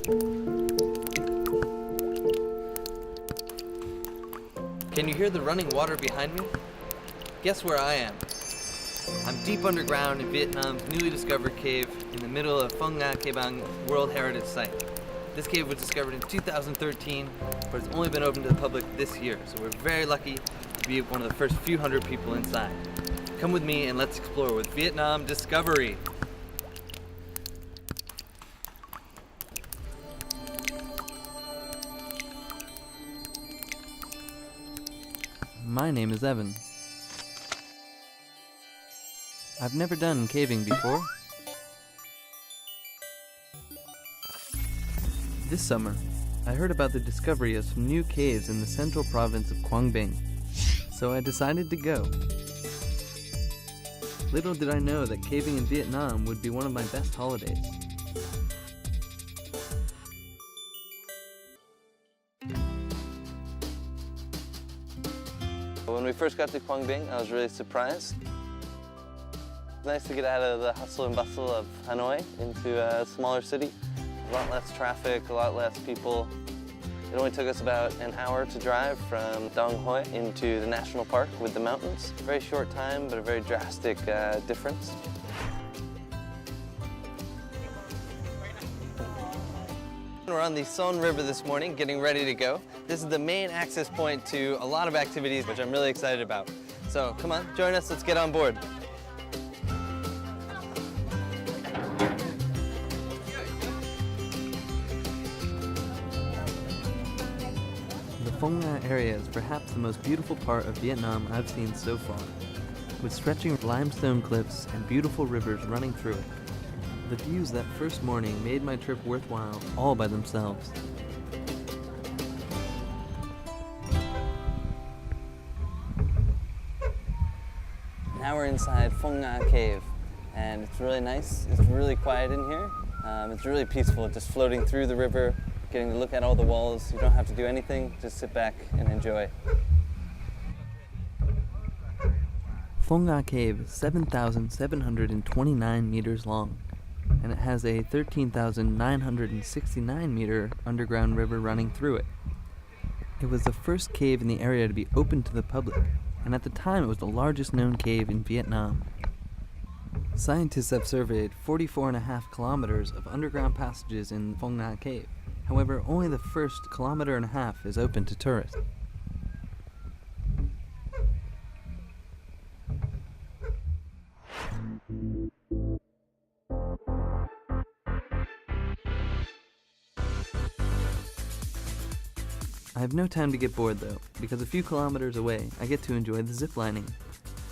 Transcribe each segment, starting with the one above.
Can you hear the running water behind me? Guess where I am? I'm deep underground in Vietnam's newly discovered cave in the middle of Phong Nha Ke Bang World Heritage Site. This cave was discovered in 2013, but it's only been open to the public this year, so we're very lucky to be one of the first few hundred people inside. Come with me and let's explore with Vietnam Discovery. My name is Evan. I've never done caving before. This summer, I heard about the discovery of some new caves in the central province of Quảng Bình, so I decided to go. Little did I know that caving in Vietnam would be one of my best holidays. When we first got to Quảng Bình, I was really surprised. It's nice to get out of the hustle and bustle of Hanoi into a smaller city. A lot less traffic, a lot less people. It only took us about an hour to drive from Dong Hoi into the national park with the mountains. Very short time, but a very drastic difference. We're on the Son River this morning, getting ready to go. This is the main access point to a lot of activities, which I'm really excited about. So come on, join us, let's get on board. The Phong Nha area is perhaps the most beautiful part of Vietnam I've seen so far, with stretching limestone cliffs and beautiful rivers running through it. The views that first morning made my trip worthwhile all by themselves. Now we're inside Phong Nha Cave, and it's really nice. It's really quiet in here. It's really peaceful, just floating through the river, getting to look at all the walls. You don't have to do anything, just sit back and enjoy. Phong Nha Cave is 7,729 meters long, and it has a 13,969 meter underground river running through it. It was the first cave in the area to be open to the public, and at the time it was the largest known cave in Vietnam. Scientists have surveyed 44.5 kilometers of underground passages in Phong Nha Cave. However, only the first 1.5 kilometers is open to tourists. I have no time to get bored though, because a few kilometers away, I get to enjoy the zip lining.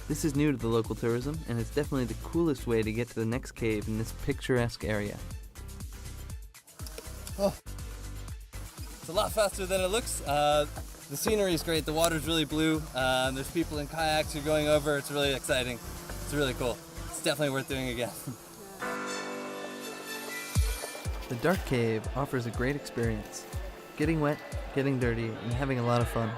This is new to the local tourism, and it's definitely the coolest way to get to the next cave in this picturesque area. Oh, it's a lot faster than it looks. The scenery is great, the water's really blue, there's people in kayaks who are going over, it's really exciting. It's really cool. It's definitely worth doing again. The dark cave offers a great experience. Getting wet, getting dirty, and having a lot of fun.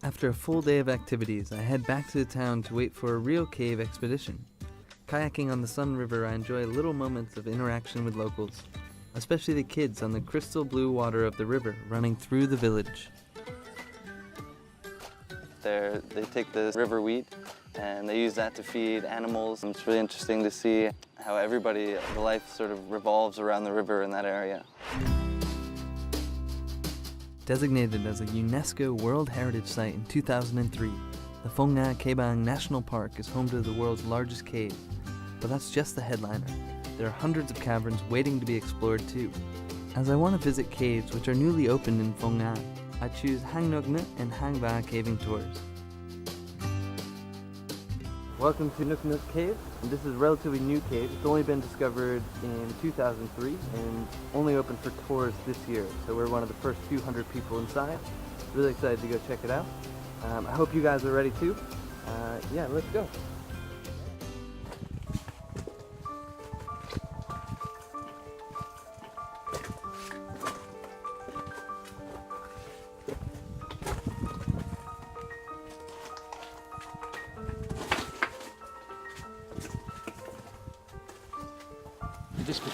After a full day of activities, I head back to the town to wait for a real cave expedition. Kayaking on the Son River, I enjoy little moments of interaction with locals, especially the kids on the crystal blue water of the river running through the village. They take the river wheat and they use that to feed animals. It's really interesting to see how the life sort of revolves around the river in that area. Designated as a UNESCO World Heritage Site in 2003, the Phong Nha Ke Bang National Park is home to the world's largest cave. But that's just the headliner. There are hundreds of caverns waiting to be explored too. As I want to visit caves which are newly opened in Phong Nha, I choose Hang Nok Nut and Hang Va caving tours. Welcome to Nok Nut Cave. This is a relatively new cave. It's only been discovered in 2003 and only open for tours this year. So we're one of the first few hundred people inside. Really excited to go check it out. I hope you guys are ready too. Yeah, let's go.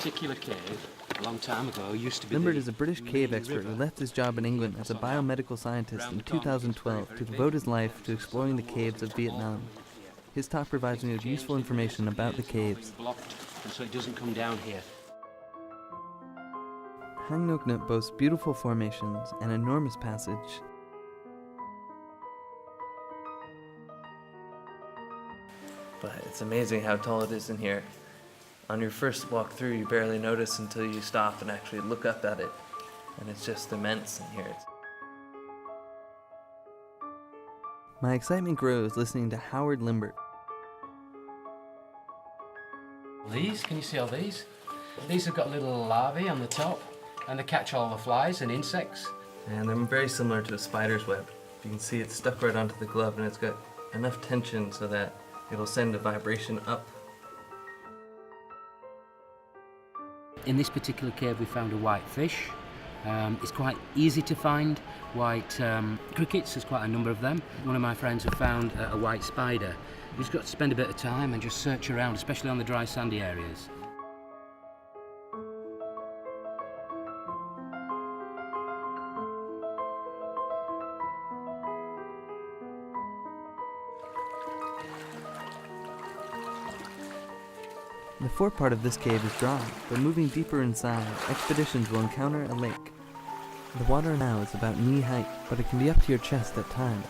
particular cave, a long time ago, used to be Limbert is a British cave expert who left his job in England as a biomedical scientist in 2012 to devote his life to exploring the caves of Vietnam. His talk provides me with useful information about the caves. Blocked, and so it doesn't come down here. Hang Nok Nut boasts beautiful formations and enormous passage. But it's amazing how tall it is in here. On your first walk through, you barely notice until you stop and actually look up at it. And it's just immense in here. My excitement grows listening to Howard Limbert. These, can you see all these? These have got little larvae on the top, and they catch all the flies and insects. And they're very similar to a spider's web. You can see it's stuck right onto the glove, and it's got enough tension so that it'll send a vibration up. In this particular cave we found a white fish. It's quite easy to find white crickets, there's quite a number of them. One of my friends have found a white spider. You've just got to spend a bit of time and just search around, especially on the dry sandy areas. The forepart of this cave is dry, but moving deeper inside, expeditions will encounter a lake. The water now is about knee height, but it can be up to your chest at times.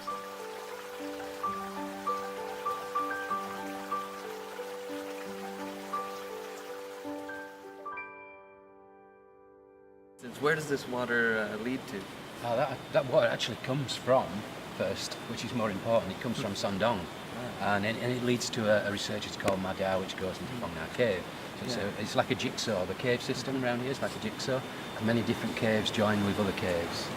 Where does this water lead to? That water actually comes from, first, which is more important, it comes from Sondong. And it leads to a researcher called Madao, which goes into Phong Nha Cave. So it's like a jigsaw. The cave system around here is like a jigsaw. And many different caves join with other caves.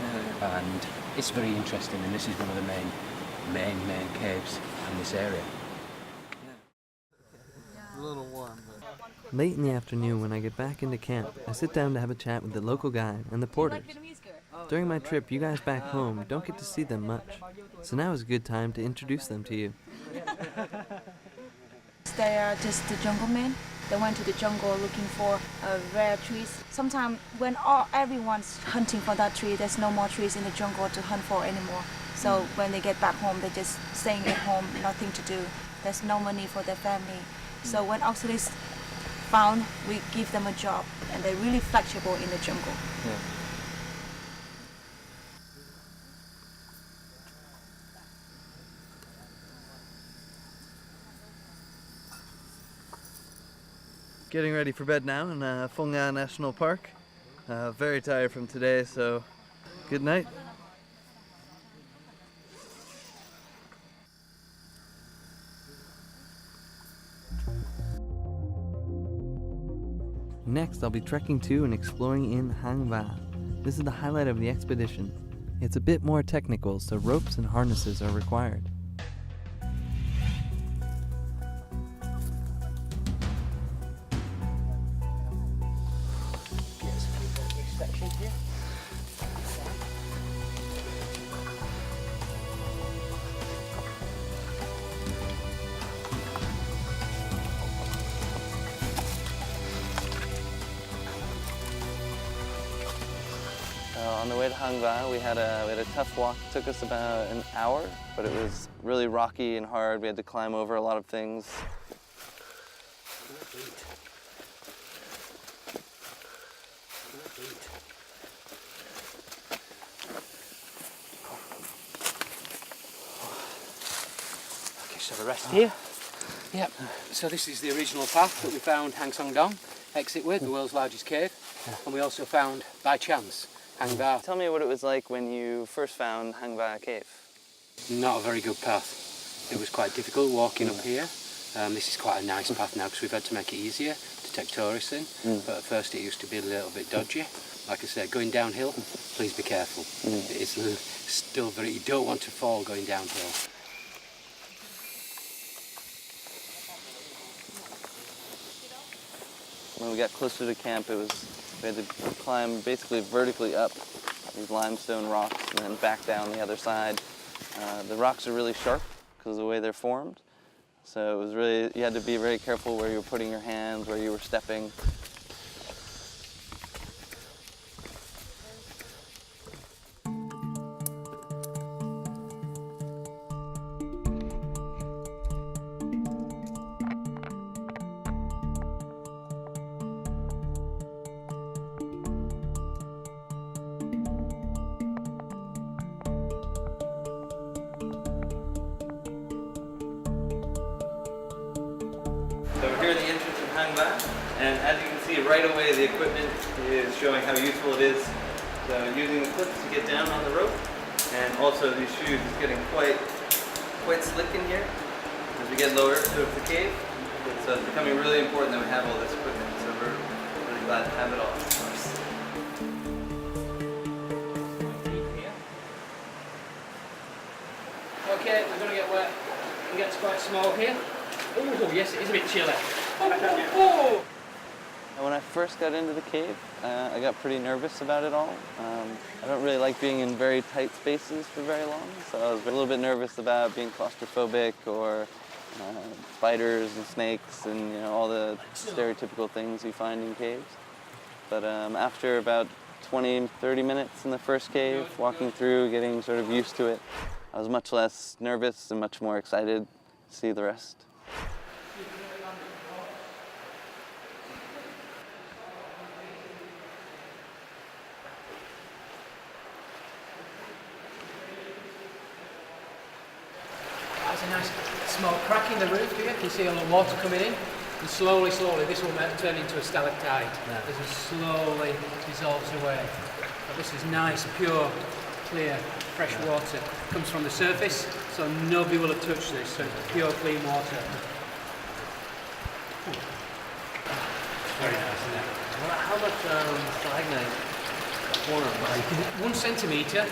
And it's very interesting, and this is one of the main caves in this area. A little warm, but... Late in the afternoon, when I get back into camp, I sit down to have a chat with the local guide and the porters. During my trip, you guys back home don't get to see them much. So now is a good time to introduce them to you. They are just the jungle men. They went to the jungle looking for rare trees. Sometimes when everyone's hunting for that tree, there's no more trees in the jungle to hunt for anymore. So when they get back home, they're just staying at home, nothing to do. There's no money for their family. So when auxiliaries found, we give them a job, and they're really flexible in the jungle. Yeah. Getting ready for bed now in Phong Nha National Park. Very tired from today, so good night. Next, I'll be trekking to and exploring in Hang Va. This is the highlight of the expedition. It's a bit more technical, so ropes and harnesses are required. On the way to Hang Va, we had a tough walk. It took us about an hour, but it was really rocky and hard. We had to climb over a lot of things. Okay, so the rest here. Yep, so this is the original path that we found Hang Song Dong exit with, the world's largest cave. And we also found, by chance, Hang Va. Tell me what it was like when you first found Hang Va Cave. Not a very good path. It was quite difficult walking up here. This is quite a nice path now because we've had to make it easier to take tourists in. But at first it used to be a little bit dodgy. Like I said, going downhill, please be careful. It is still very, you don't want to fall going downhill. When we got closer to camp, we had to climb basically vertically up these limestone rocks and then back down the other side. The rocks are really sharp because of the way they're formed. So it was really, you had to be very careful where you were putting your hands, where you were stepping. back, and as you can see right away, the equipment is showing how useful it is. So using the clips to get down on the rope, and also these shoes is getting quite slick in here as we get lower towards the cave. So it's becoming really important that we have all this equipment. So we're really glad to have it all, of course. Okay, we're going to get wet. It gets quite small here. Oh yes, it is a bit chilly. Oh. When I first got into the cave, I got pretty nervous about it all. I don't really like being in very tight spaces for very long, so I was a little bit nervous about being claustrophobic or spiders and snakes and all the stereotypical things you find in caves. But after about 20-30 minutes in the first cave, walking through, getting sort of used to it, I was much less nervous and much more excited to see the rest. There's a nice small crack in the roof here. You can see a little water coming in. And slowly, this will turn into a stalactite as it slowly dissolves away. But this is nice, pure, clear, fresh water. Comes from the surface, so nobody will have touched this. So it's pure, clean water. Very nice, isn't it? How much stalagmite form? 1 centimetre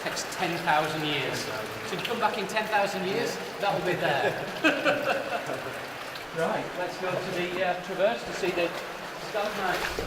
takes 10,000 years. So you come back in 10,000 years, that'll be there. Right, let's go to the traverse to see the stalagmites.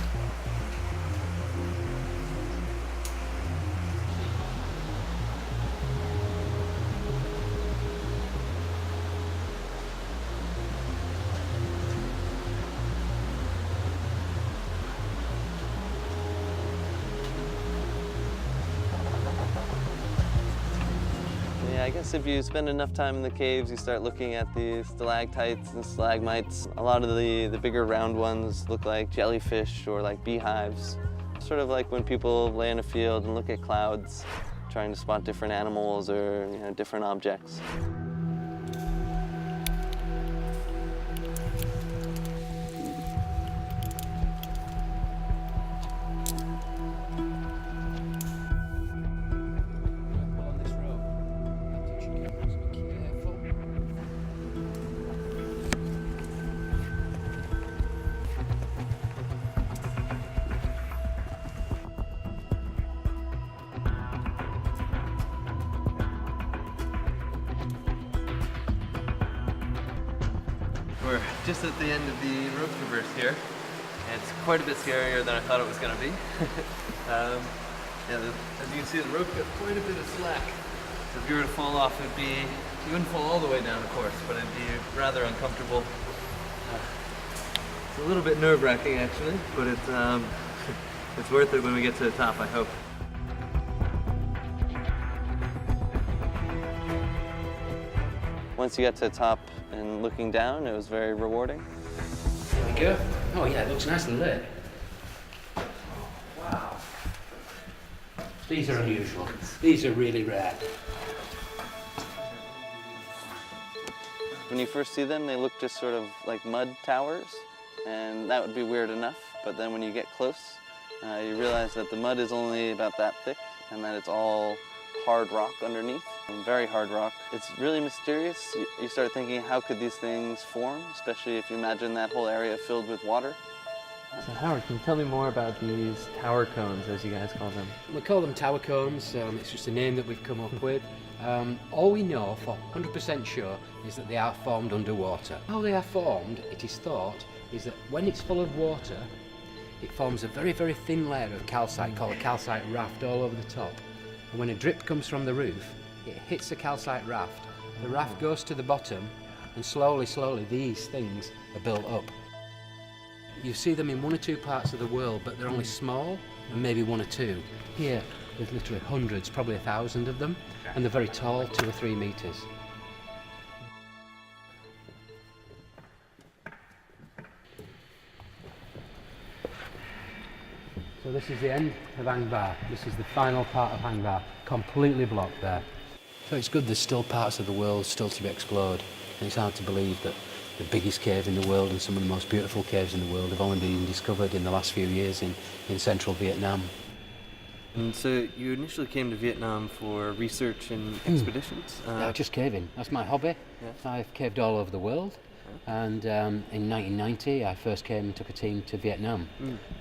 I guess if you spend enough time in the caves, you start looking at the stalactites and stalagmites. A lot of the bigger round ones look like jellyfish or like beehives. Sort of like when people lay in a field and look at clouds, trying to spot different animals or different objects. We're just at the end of the rope traverse here, and it's quite a bit scarier than I thought it was going to be. As you can see, the rope got quite a bit of slack. So if you were to fall off, you wouldn't fall all the way down, of course, but it'd be rather uncomfortable. It's a little bit nerve-wracking, actually, but it's worth it when we get to the top, I hope. Once you get to the top and looking down, it was very rewarding. There we go. Oh yeah, it looks nice and lit. Oh, wow. These are unusual. These are really rare. When you first see them, they look just sort of like mud towers, and that would be weird enough. But then when you get close, you realize that the mud is only about that thick, and that it's all hard rock underneath, very hard rock. It's really mysterious. You start thinking, how could these things form, especially if you imagine that whole area filled with water. So Howard, can you tell me more about these tower cones, as you guys call them? We call them tower cones. It's just a name that we've come up with. All we know for 100% sure is that they are formed underwater. How they are formed, it is thought, is that when it's full of water, it forms a very, very thin layer of calcite called a calcite raft all over the top. And when a drip comes from the roof, it hits the calcite raft. The raft goes to the bottom, and slowly, slowly, these things are built up. You see them in 1 or 2 parts of the world, but they're only small, and maybe 1 or 2. Here, there's literally hundreds, probably 1,000 of them, and they're very tall, 2 or 3 meters. So this is the end of Angbar. This is the final part of Angbar, completely blocked there. So it's good there's still parts of the world still to be explored, and it's hard to believe that the biggest cave in the world and some of the most beautiful caves in the world have only been discovered in the last few years in central Vietnam. And so you initially came to Vietnam for research and expeditions? Yeah, just caving. That's my hobby. Yeah. I've caved all over the world. And in 1990, I first came and took a team to Vietnam.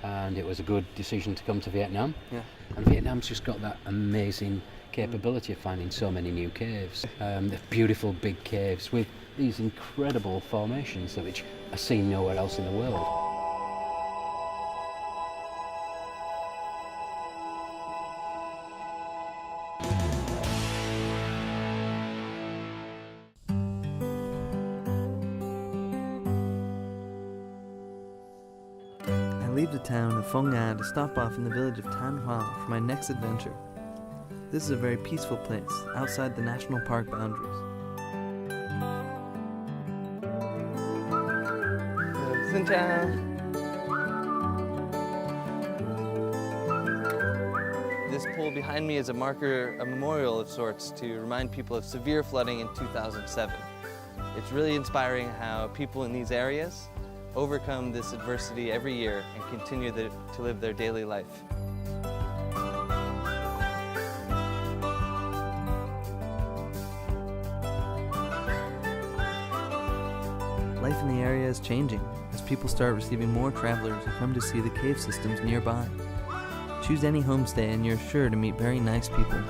And it was a good decision to come to Vietnam. Yeah. And Vietnam's just got that amazing capability of finding so many new caves. They're beautiful big caves with these incredible formations which are seen nowhere else in the world. I leave the town of Phong Nha to stop off in the village of Tan Hoa for my next adventure. This is a very peaceful place, outside the national park boundaries. Xin chào. This pool behind me is a marker, a memorial of sorts, to remind people of severe flooding in 2007. It's really inspiring how people in these areas overcome this adversity every year and continue to live their daily life. Life in the area is changing as people start receiving more travelers who come to see the cave systems nearby. Choose any homestay and you're sure to meet very nice people.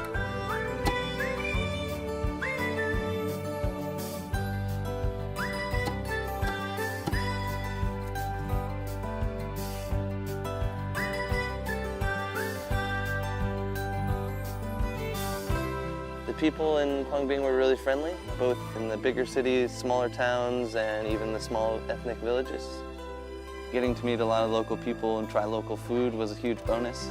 The people in Quảng Bình were really friendly, both in the bigger cities, smaller towns, and even the small ethnic villages. Getting to meet a lot of local people and try local food was a huge bonus.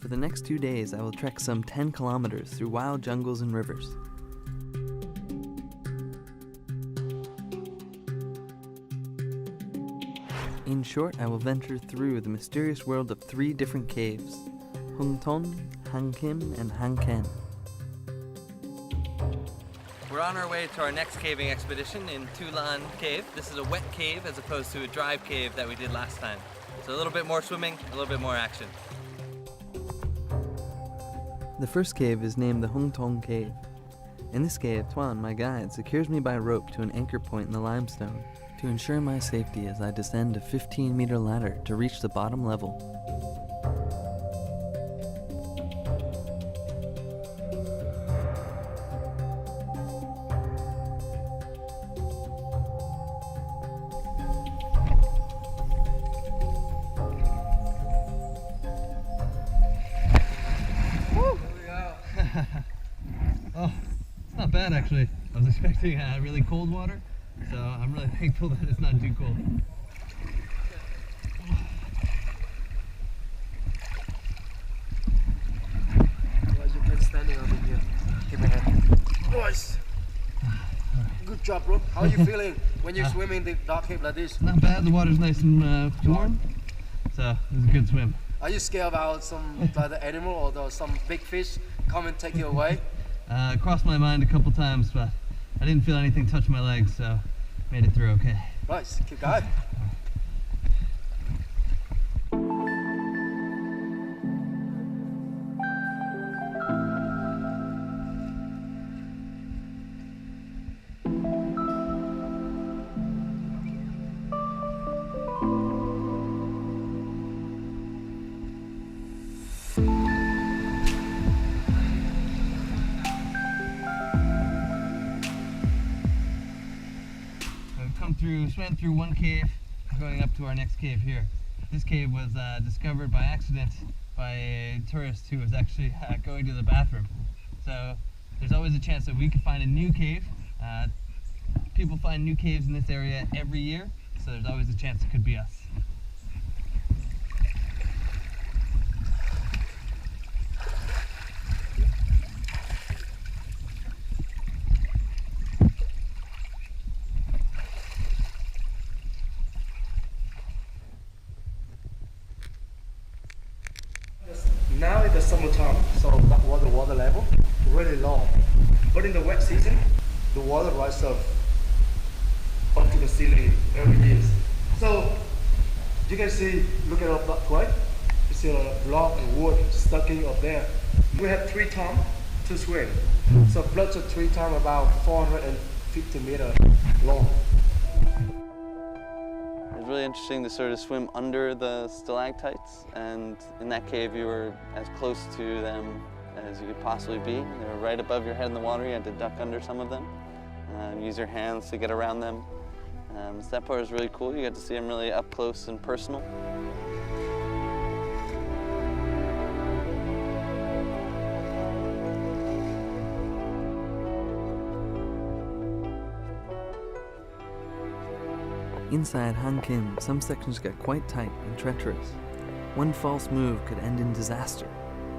For the next 2 days, I will trek some 10 kilometers through wild jungles and rivers. In short, I will venture through the mysterious world of 3 different caves: Hung Ton, Hang Kim, and Hang Ken. We're on our way to our next caving expedition in Tu Lan Cave. This is a wet cave as opposed to a dry cave that we did last time. So a little bit more swimming, a little bit more action. The first cave is named the Hung Ton Cave. In this cave, Tuan, my guide, secures me by rope to an anchor point in the limestone to ensure my safety as I descend a 15-meter ladder to reach the bottom level. Oh, it's not bad actually. I was expecting really cold water, so I'm really thankful that it's not too cold. Otherwise you can standing over here. Give me a hand. Nice. Good job, bro. How are you feeling when you swim in the dark cave like this? Not bad. The water's nice and warm, so it was a good swim. Are you scared about some the animal or some big fish come and take you away? It crossed my mind a couple times, but I didn't feel anything touch my legs, so made it through okay. Nice. Keep going. Swam through one cave, going up to our next cave here. This cave was discovered by accident by a tourist who was actually going to the bathroom. So there's always a chance that we could find a new cave. People find new caves in this area every year, so there's always a chance it could be us. Now is the summertime, so that water level really low. But in the wet season, the water rises up to the ceiling every year. So you can see, look at that right? You see a block and wood sticking up there. We have 3 times to swim. So plus 3 times about 450 meters long. It's really interesting to sort of swim under the stalactites, and in that cave you were as close to them as you could possibly be. They were right above your head in the water. You had to duck under some of them, use your hands to get around them. So that part was really cool. You got to see them really up close and personal. Inside Han Kim, some sections get quite tight and treacherous. One false move could end in disaster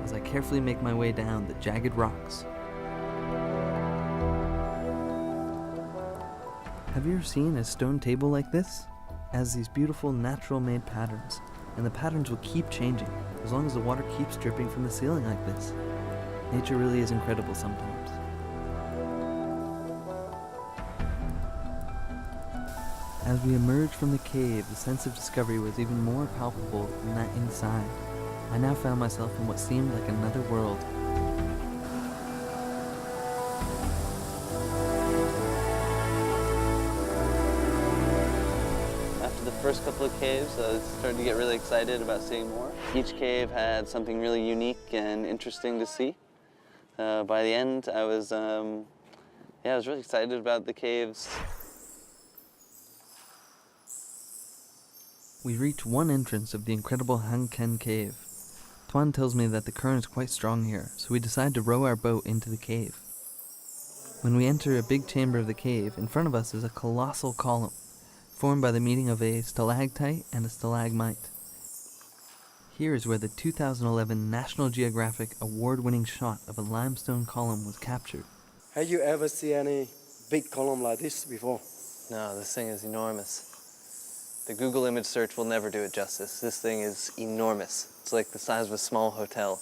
as I carefully make my way down the jagged rocks. Have you ever seen a stone table like this? It has these beautiful natural-made patterns, and the patterns will keep changing as long as the water keeps dripping from the ceiling like this. Nature really is incredible sometimes. As we emerged from the cave, the sense of discovery was even more palpable than that inside. I now found myself in what seemed like another world. After the first couple of caves, I started to get really excited about seeing more. Each cave had something really unique and interesting to see. By the end, I was really excited about the caves. We reach one entrance of the incredible Han Ken cave. Tuan tells me that the current is quite strong here, so we decide to row our boat into the cave. When we enter a big chamber of the cave, in front of us is a colossal column, formed by the meeting of a stalactite and a stalagmite. Here is where the 2011 National Geographic award-winning shot of a limestone column was captured. Have you ever seen any big column like this before? No, this thing is enormous. The Google image search will never do it justice. This thing is enormous. It's like the size of a small hotel.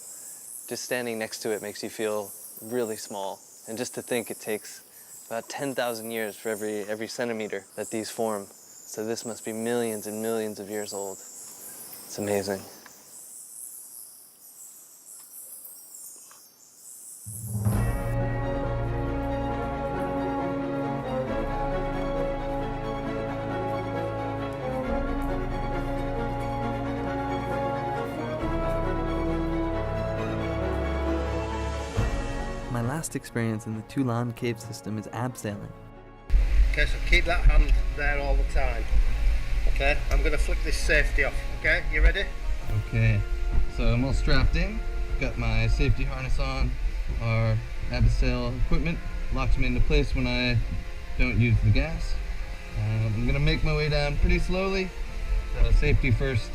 Just standing next to it makes you feel really small. And just to think it takes about 10,000 years for every centimeter that these form. So this must be millions and millions of years old. It's amazing. My last experience in the Tulan cave system is abseiling. Okay, so keep that hand there all the time. Okay, I'm going to flick this safety off. Okay, you ready? Okay, so I'm all strapped in. Got my safety harness on. Our abseil equipment locks me into place when I don't use the gas. I'm going to make my way down pretty slowly. So safety first.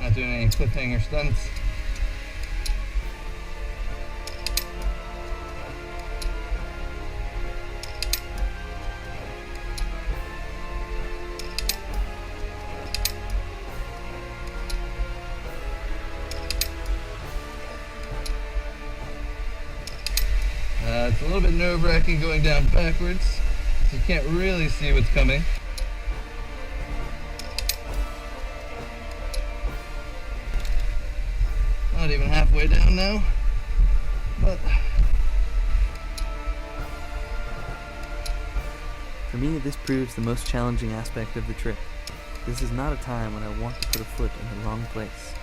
Not doing any cliffhanger stunts. It's a little bit nerve-wracking going down backwards, so you can't really see what's coming. Not even halfway down now, but... For me, this proves the most challenging aspect of the trip. This is not a time when I want to put a foot in the wrong place.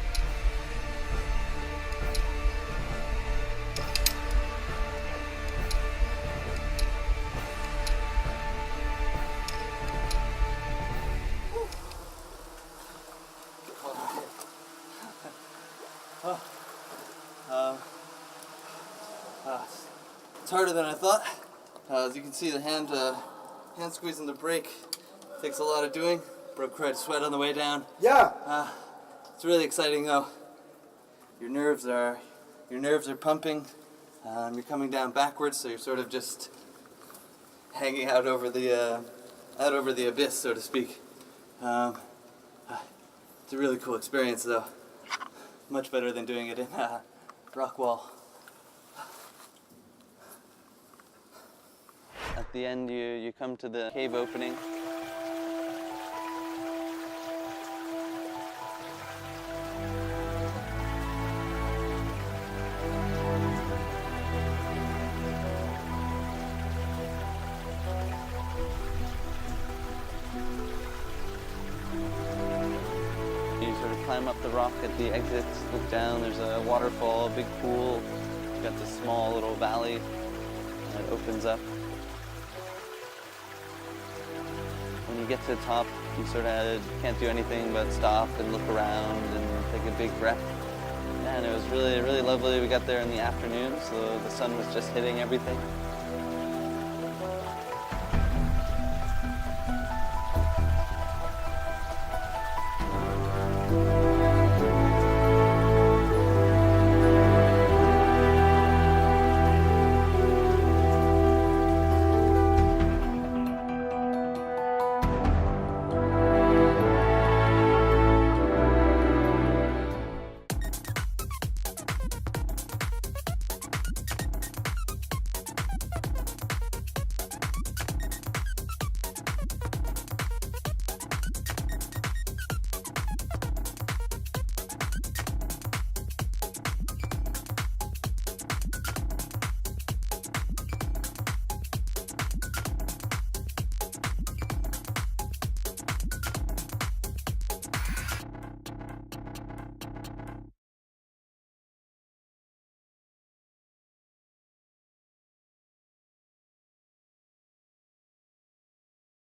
It's harder than I thought. As you can see, the hand squeezing the brake takes a lot of doing. Broke quite a sweat on the way down. Yeah. It's really exciting though. Your nerves are pumping. You're coming down backwards, so you're sort of just hanging out over the abyss, so to speak. It's a really cool experience though. Much better than doing it rock wall. At the end, you come to the cave opening. You sort of climb up the rock at the exits, look down, there's a waterfall, a big pool. You've got this small little valley that opens up. When you get to the top, you sort of can't do anything but stop and look around and take a big breath. Yeah, and it was really, really lovely. We got there in the afternoon, so the sun was just hitting everything.